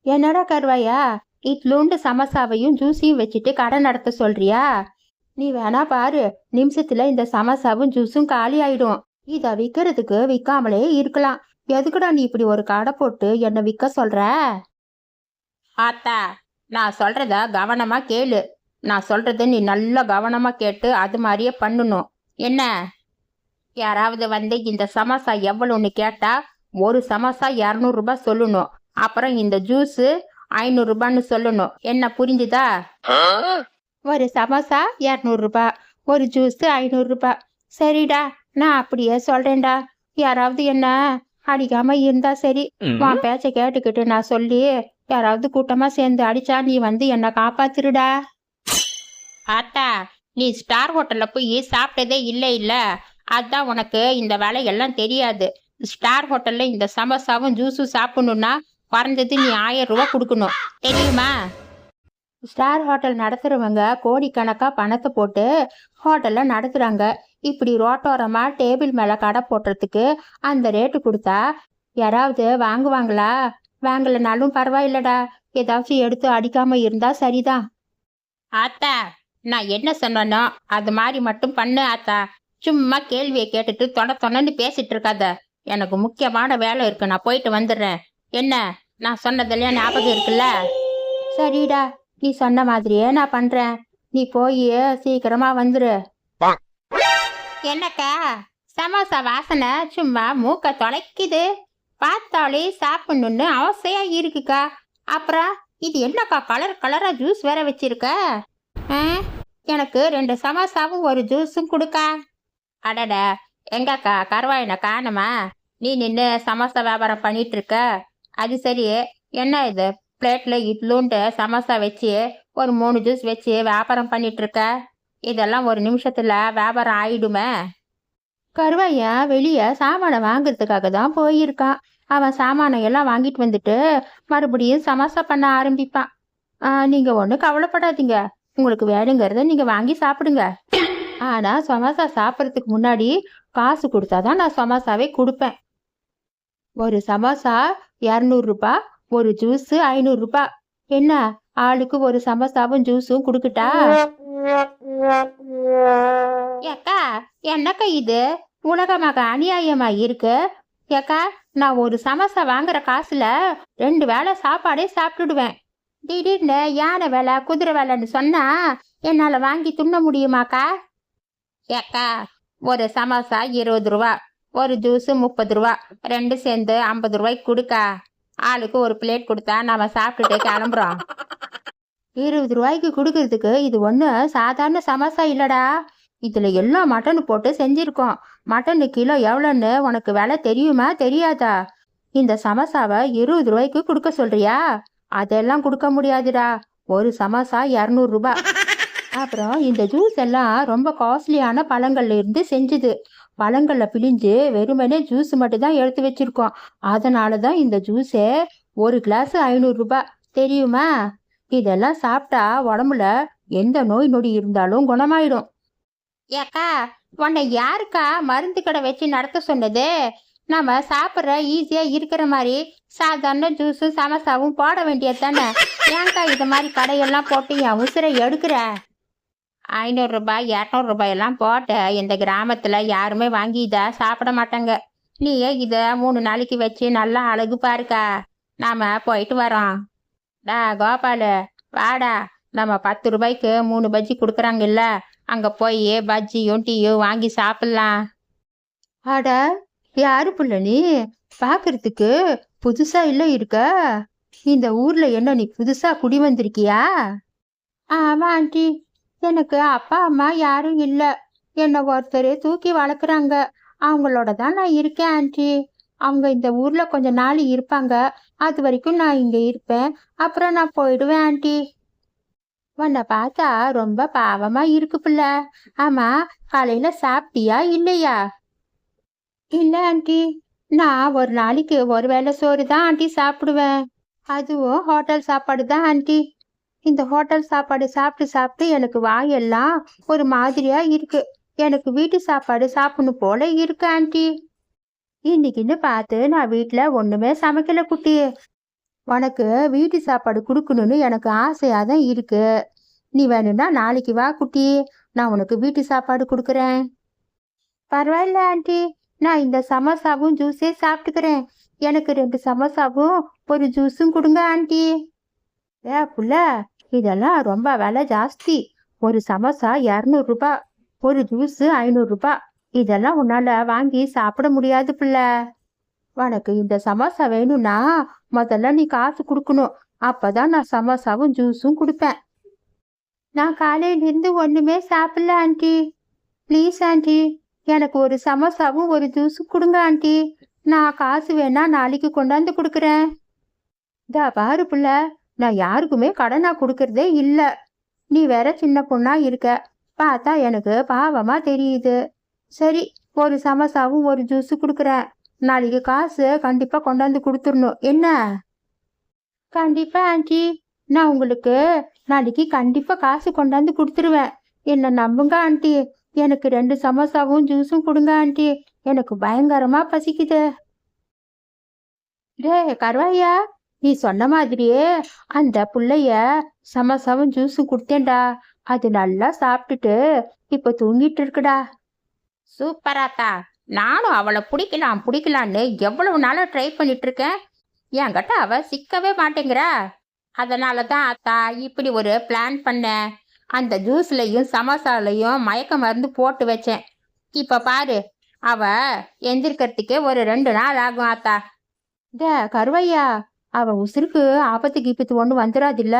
என்னடா கருவாயா, இட்லூண்டு சமோசாவையும் ஜூஸையும் வச்சுட்டு கடை நடத்த சொல்றியா? நீ வேணா பாரு, நிமிஷத்துல இந்த சமோசாவும் ஜூஸும் காலி ஆயிடும். இத விக்கிறதுக்கு விக்காமலே இருக்கலாம். எதுக்குடா நீ இப்படி ஒரு கடை போட்டு என்ன விற்க சொல்ற? ஆத்தா, நான் சொல்றத கவனமா கேளு. நான் சொல்றது நீ நல்லா கவனமா கேட்டு அது மாதிரியே பண்ணணும். என்ன? யாராவது வந்து இந்த சமோசா எவ்வளோன்னு கேட்டா ஒரு சமோசா 200 ரூபாய் சொல்லணும். அப்புறம் இந்த ஜூஸு 500 ரூபான்னு சொல்லணும். என்ன புரிஞ்சுதா? ஒரு சமோசா 200 ரூபாய், ஒரு ஜூஸ் 500 ரூபாய். சரிடா, நான் அப்படியே சொல்றேன்டா. யாராவது என்ன அடிக்காம இருந்தா சரி. உன் பேச்ச கேட்டுக்கிட்டு நான் சொல்லி யாராவது கூட்டமா சேர்ந்து அடிச்சா நீ வந்து என்ன காப்பாத்துருடா. ஆத்தா, நீ ஸ்டார் ஹோட்டல்ல போய் சாப்பிட்டதே இல்ல, அதான் உனக்கு இந்த வேலையெல்லாம் தெரியாது. ஸ்டார் ஹோட்டல்ல இந்த சமோசாவும் ஜூஸும் சாப்பிடணும்னா குறைஞ்சது நீ 1000 ரூபாய் கொடுக்கணும், தெரியுமா? ஸ்டார் ஹோட்டல் நடத்துறவங்க கோடிக்கணக்கா பணத்தை போட்டு ஹோட்டல்ல நடத்துறாங்க. இப்படி ரோட்டோரமா டேபிள் மேல கடை போடுறதுக்கு அந்த ரேட்டு கொடுத்தா யாராவது வாங்குவாங்களா? வாங்கலனாலும் பரவாயில்லடா, ஏதாச்சும் எடுத்து அடிக்காம இருந்தா சரிதான். ஆத்தா, நான் என்ன சொன்னனோ அது மாதிரி மட்டும் பண்ணு ஆத்தா. சும்மா கேள்வியை கேட்டுட்டு தொணன்னு பேசிட்டு இருக்காத. எனக்கு முக்கியமான வேலை இருக்கு, நான் போயிட்டு வந்துடுறேன். என்ன, நான் சொன்னதெல்லாம் ஞாபகம் இருக்குல்ல? சரிடா, நீ சொன்ன மாதிரியே நான் பண்றேன். நீ போய் சீக்கிரமா வந்துரு. என்னக்கா, சமோசா வாசனை சும்மா மூக்க தொலைக்குது. பார்த்தாலே சாப்பிடணும்னு அவசியா இருக்குக்கா. அப்புறம் இது என்னக்கா கலர் கலரா ஜூஸ் வேற வச்சிருக்க? எனக்கு 2 சமோசாவும் ஒரு ஜூஸும் கொடுக்கா. அடட, எங்கக்கா கருவாயின காணுமா? நீ நின்று சமோசா வியாபாரம் பண்ணிட்டு இருக்க. அது சரி, என்ன இது பிளேட்ல இட்லூண்டு சமோசா வச்சு ஒரு 3 ஜூஸ் வச்சு வியாபாரம் பண்ணிட்டு இருக்க? இதெல்லாம் ஒரு நிமிஷத்துல வியாபாரம் ஆயிடுமே. கருவாயா வெளியே சாமானை வாங்குறதுக்காக தான் போயிருக்கான். அவன் சாமானை எல்லாம் வாங்கிட்டு வந்துட்டு மறுபடியும் சமோசா பண்ண ஆரம்பிப்பான். நீங்க ஒன்றும் கவலைப்படாதீங்க, உங்களுக்கு வேணுங்கிறத நீங்க வாங்கி சாப்பிடுங்க. ஆனா சமோசா சாப்பிட்றதுக்கு முன்னாடி காசு கொடுத்தாதான் நான் சமோசாவே கொடுப்பேன். ஒரு சமோசா 200 ரூபாய், ஒரு ஜூஸ் 500 ரூபாய். என்ன, ஆளுக்கு ஒரு சமோசாவும் ஜூஸும் கொடுக்கட்டா? ஏக்கா, என்னக்கா இது உலகமாக அநியாயமா இருக்கு? ஏக்கா, நான் ஒரு சமோசா வாங்குற காசுல 2 வேளை சாப்பாடே சாப்பிட்டுடுவேன். திடீர்னு யானை வேலை குதிரை வேலைன்னு சொன்னா என்னால வாங்கி துண்ண முடியுமாக்கா? ஏக்கா, ஒரு சமோசா 20 ரூபா, ஒரு ஜூஸ் 30 ரூபா, 2 சேர்ந்து 50 ரூபாய்க்கு கொடுக்கா. ஆளுக்கு ஒரு பிளேட் கொடுத்தா நாம சாப்பிட்டுட்டு கிளம்புறோம். 20 ரூபாய்க்கு கொடுக்கறதுக்கு இது ஒண்ணு சாதாரண சமோசா இல்லடா. இதுல எல்லாம் மட்டன் போட்டு செஞ்சிருக்கோம். மட்டன் கிலோ எவ்வளோன்னு உனக்கு விலை தெரியுமா தெரியாதா? இந்த சமோசாவை 20 ரூபாய்க்கு கொடுக்க சொல்றியா? அதெல்லாம் கொடுக்க முடியாதுடா. ஒரு சமோசா 200 ரூபாய். அப்புறம் இந்த ஜூஸ் எல்லாம் ரொம்ப காஸ்ட்லியான பழங்கள்ல இருந்து செஞ்சுது. பழங்கள்ல பிழிஞ்சு வெறுமனே ஜூஸ் மட்டும் தான் எடுத்து வச்சிருக்கோம். அதனாலதான் இந்த ஜூஸே ஒரு கிளாஸ் 500 ரூபாய், தெரியுமா? இதெல்லாம் சாப்பிட்டா உடம்புல எந்த நோய் நொடி இருந்தாலும் குணமாயிடும். ஏக்கா, உன்னை யாருக்கா மருந்து கடை வச்சு நடத்த சொன்னது? நம்ம சாப்பிட்ற ஈஸியா இருக்கிற மாதிரி சாதாரண ஜூஸும் சமோசாவும் போட வேண்டியது தானே. ஏன்க்கா இது மாதிரி கடையெல்லாம் போட்டு என் உசுரை எடுக்கிற? 500 ரூபாய் 200 ரூபாயெல்லாம் போட்ட இந்த கிராமத்துல யாருமே வாங்கி இதை சாப்பிட மாட்டாங்க. நீயே இதை 3 நாளைக்கு வச்சு நல்லா அழகு பாருக்கா. நாம போயிட்டு வரோம். டா கோபாலு, வாடா, நம்ம 10 ரூபாய்க்கு 3 பஜ்ஜி கொடுக்குறாங்கல்ல, அங்க போய் பஜ்ஜியும் டீயும் வாங்கி சாப்பிடலாம். அட, யாரு புள்ள நீ? பாக்குறதுக்கு புதுசா இல்ல இருக்க. இந்த ஊர்ல என்ன நீ புதுசா குடி வந்திருக்கியா? ஆமா ஆண்டி, எனக்கு அப்பா அம்மா யாரும் இல்ல. என்னை ஒருத்தர் தூக்கி வளர்க்குறாங்க. அவங்களோட தான் நான் இருக்கேன் ஆண்டி. அவங்க இந்த ஊர்ல கொஞ்ச நாள் இருப்பாங்க. அது வரைக்கும் நான் இங்க இருப்பேன். அப்புறம் நான் போயிடுவேன் ஆண்டி. உன்னை பார்த்தா ரொம்ப பாவமா இருக்கு பிள்ளை. ஆமா, காலையில சாப்பிட்டியா இல்லையா? இல்ல ஆண்டி, நான் ஒரு நாளைக்கு ஒரு வேளை சோறு தான் ஆண்டி சாப்பிடுவேன். அதுவும் ஹோட்டல் சாப்பாடு தான் ஆண்டி. இந்த ஹோட்டல் சாப்பாடு சாப்பிட்டு சாப்பிட்டு எனக்கு வாயெல்லாம் ஒரு மாதிரியா இருக்கு. எனக்கு வீட்டு சாப்பாடு சாப்பிடணும் போல இருக்கு ஆண்டி. இன்னைக்குன்னு பார்த்து நான் வீட்டுல ஒண்ணுமே சமைக்கல குட்டி. உனக்கு வீட்டு சாப்பாடு கொடுக்கணும்னு எனக்கு ஆசையா தான் இருக்கு. நீ வேணும்னா நாளைக்கு வா குட்டி, நான் உனக்கு வீட்டு சாப்பாடு கொடுக்குறேன். பரவாயில்ல ஆண்டி, நான் இந்த சமோசாவும் ஜூஸே சாப்பிட்டுக்கிறேன். எனக்கு 2 சமோசாவும் ஒரு ஜூஸும் கொடுங்க ஆண்டி. புள்ள, இதெல்லாம் ரொம்ப விலை ஜாஸ்தி. ஒரு சமோசா 200 ரூபாய், ஒரு ஜூஸ் 500 ரூபாய். இதெல்லாம் உன்னால வாங்கி சாப்பிட முடியாது பிள்ள. உனக்கு இந்த சமோசா வேணும்னா முதல்ல நீ காசு கொடுக்கணும். அப்பதான் நான் சமோசாவும் ஜூஸும் கொடுப்பேன். நான் காலையிலிருந்து ஒண்ணுமே சாப்பிடல ஆண்டி. ப்ளீஸ் ஆண்டி, எனக்கு ஒரு சமோசாவும் ஒரு ஜூஸும் கொடுங்க ஆண்டி. நான் காசு வேணா நாளைக்கு கொண்டாந்து கொடுக்குறேன். இதா பாரு புள்ள, நான் யாருக்குமே கடனா கொடுக்கறதே இல்லை. நீ வேற சின்ன பொண்ணா இருக்க, பார்த்தா எனக்கு பாவமா தெரியுது. சரி, ஒரு சமோசாவும் ஒரு ஜூஸு கொடுக்குறேன். நாளைக்கு காசு கண்டிப்பா கொண்டாந்து கொடுத்துடணும் என்ன? கண்டிப்பா ஆண்டி, நான் உங்களுக்கு நாளைக்கு கண்டிப்பா காசு கொண்டாந்து கொடுத்துருவேன். என்ன நம்புங்க ஆண்டி. எனக்கு 2 சமோசாவும் ஜூஸும் கொடுங்க ஆண்டி. எனக்கு பயங்கரமா பசிக்குது. டே கருவாயா, நீ சொன்ன மாதிரியே அந்த புள்ளைய சமோசாவும் ஜூஸும் கொடுத்தேன்டா. அது நல்லா சாப்பிட்டுட்டு இப்ப தூங்கிட்டு இருக்குடா. சூப்பராத்தா, நானும் அவளை பிடிக்கலான்னு எவ்வளவு நாளா ட்ரை பண்ணிட்டு இருக்கேன். என்கிட்ட அவ சிக்கவே மாட்டேங்கிறா. அதனால தான் அத்தா இப்படி ஒரு பிளான் பண்ணேன். அந்த ஜூஸ்லையும் சமோசாலையும் மயக்க மருந்து போட்டு வச்சேன். இப்ப பாரு, அவ எந்திரிக்கிறதுக்கே ஒரு 2 நாள் ஆகும் ஆத்தா. கருவையா, அவ உசுருக்கு ஆபத்து கீபத்து ஒண்ணு வந்துடாதில்ல?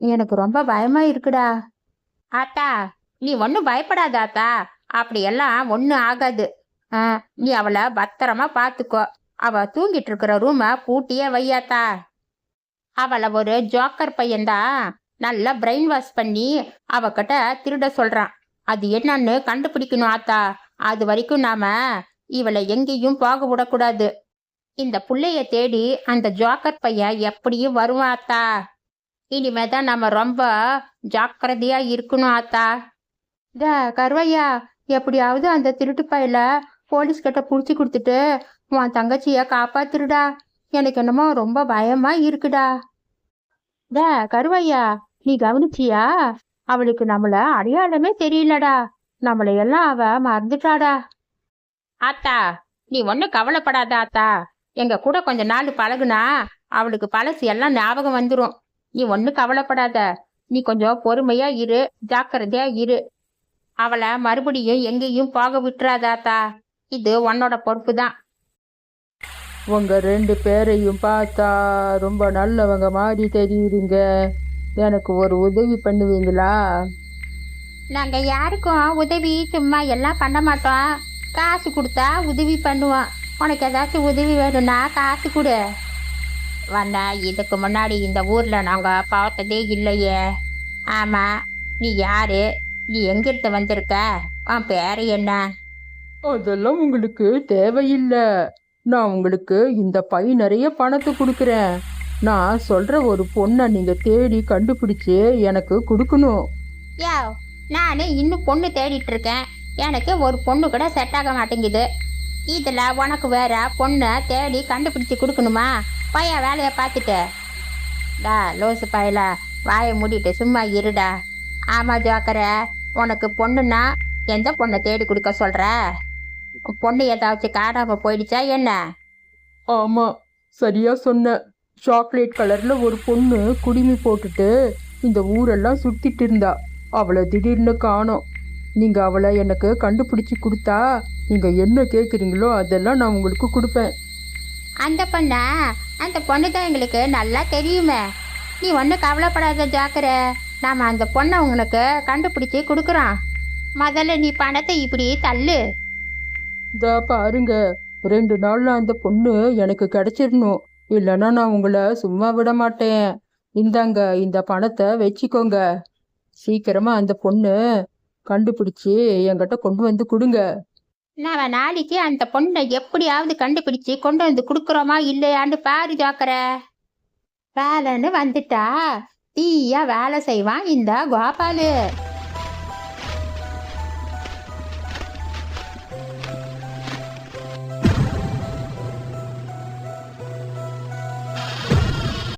எனக்கு ரொம்ப பயமா இருக்குடா. ஆத்தா, நீ ஒன்னும் பயப்படாத ஆத்தா. அப்படியெல்லாம் ஒன்னும் ஆகாது. நீ அவளை பத்திரமா பாத்துக்கோ. அவ தூங்கிட்டு இருக்கிற ரூமை பூட்டியே வையாத்தா. அவளை ஒரு ஜோக்கர் பையன்தான் நல்லா பிரெயின் வாஷ் பண்ணி அவகிட்ட திருட சொல்றான். அது என்னன்னு கண்டுபிடிக்கணும் ஆத்தா. அது வரைக்கும் நாம இவளை எங்கேயும் போக விடக்கூடாது. இந்த புள்ளைய தேடி அந்த ஜோக்கர் பையன் எப்படியும் வருவான் ஆத்தா. இனிமேதான் நம்ம ரொம்ப ஜாக்கிரதையா இருக்கணும் ஆத்தா. கருவையா, எப்படியாவது அந்த திருட்டு பையில போலீஸ் கிட்ட புடிச்சு கொடுத்துட்டு உன் தங்கச்சிய காப்பாத்துருடா. எனக்கு என்னமோ ரொம்ப பயமா இருக்குடா. கருவையா, நீ கவனிச்சியா? அவளுக்கு நம்மள அடையாளமே தெரியலடா. நம்மளை எல்லாம் அவ மறந்துட்டாடா. ஆத்தா, நீ ஒன்னும் கவலைப்படாத ஆத்தா. எங்க கூட கொஞ்ச நாள் பழகுனா அவளுக்கு பழசு எல்லாம் ஞாபகம் வந்துடும். நீ ஒன்னும் கவலைப்படாத. நீ கொஞ்சம் பொறுமையா இரு, ஜாக்கிரதையா இரு. அவளை மறுபடியும் எங்கேயும் போக விட்டுறாதாத்தா. இது உன்னோட பொறுப்பு தான். உங்க 2 பேரையும் பார்த்தா ரொம்ப நல்லவங்க மாதிரி தெரியுதுங்க. எனக்கு ஒரு உதவி பண்ணுவீங்களா? நாங்க யாருக்கும் உதவி சும்மா எல்லாம் பண்ண மாட்டோம். காசு கொடுத்தா உதவி பண்ணுவோம். உனக்கு ஏதாச்சும் உதவி வேணும்னா காசு கொடு. வந்தா இதுக்கு முன்னாடி இந்த ஊர்ல நாங்க பார்த்ததே இல்லையே. ஆமா, நீ யாரு? நீ எங்கிட்ட வந்திருக்க? உன் பேரு என்ன? அதெல்லாம் உங்களுக்கு தேவையில்லை. நான் உங்களுக்கு இந்த பை நிறைய பணத்தை கொடுக்குறேன். நான் சொல்ற ஒரு பொண்ணை நீங்க தேடி கண்டுபிடிச்சு எனக்கு கொடுக்கணும். நானே இன்னும் பொண்ணு தேடிட்டு இருக்கேன். எனக்கு ஒரு பொண்ணு கூட செட் ஆக மாட்டேங்குது. இதுல உனக்கு வேற பொண்ணை தேடி கண்டுபிடிச்சு கொடுக்கணுமா? பைய வேலையை பார்த்துட்டு லோசு பையல வாயை மூடிட்டு சும்மா இருடா. ஆமா ஜோக்கர, உனக்கு பொண்ணுன்னா எந்த பொண்ணை தேடி கொடுக்க சொல்ற? பொண்ணு ஏதாச்சும் காணாம போயிடுச்சா என்ன? ஆமா, சரியா சொன்ன. சாக்லேட் கலர்ல ஒரு பொண்ணு குடிமி போட்டுட்டு இந்த ஊரெல்லாம் சுத்திட்டு இருந்தா. அவளை திடீர்னு காணோம். நீங்க அவளை எனக்கு கண்டுபிடிச்சு கொடுத்தா நீங்க என்ன கேட்குறீங்களோ அதெல்லாம் நான் உங்களுக்கு கொடுப்பேன். அந்த பொண்ணு தான் எங்களுக்கு நல்லா தெரியுமே. நீ ஒன்றும் கவலைப்படாத ஜாக்கிர, நாம அந்த பொண்ணை உங்களுக்கு கண்டுபிடிச்சி கொடுக்குறோம். முதல்ல நீ பணத்தை இப்படி தள்ளு. பாருங்க, 2 நாள்ல அந்த பொண்ணு எனக்கு கிடைச்சிடணும். இல்லைன்னா நான் உங்களை சும்மா விட மாட்டேன். இந்தாங்க, இந்த பணத்தை வச்சுக்கோங்க. சீக்கிரமா அந்த பொண்ணு கண்டுபிடிச்சி என்கிட்ட கொண்டு வந்து கொடுங்க. நாம நாளைக்கு அந்த பொண்ணை எப்படியாவது கண்டுபிடிச்சி கொண்டு வந்து கொடுக்குறோமா இல்லையான்னு பாரு ஜாக்கிர. வேலைன்னு வந்துட்டா தீயா வேலை செய்வான் இந்த கோபாலு.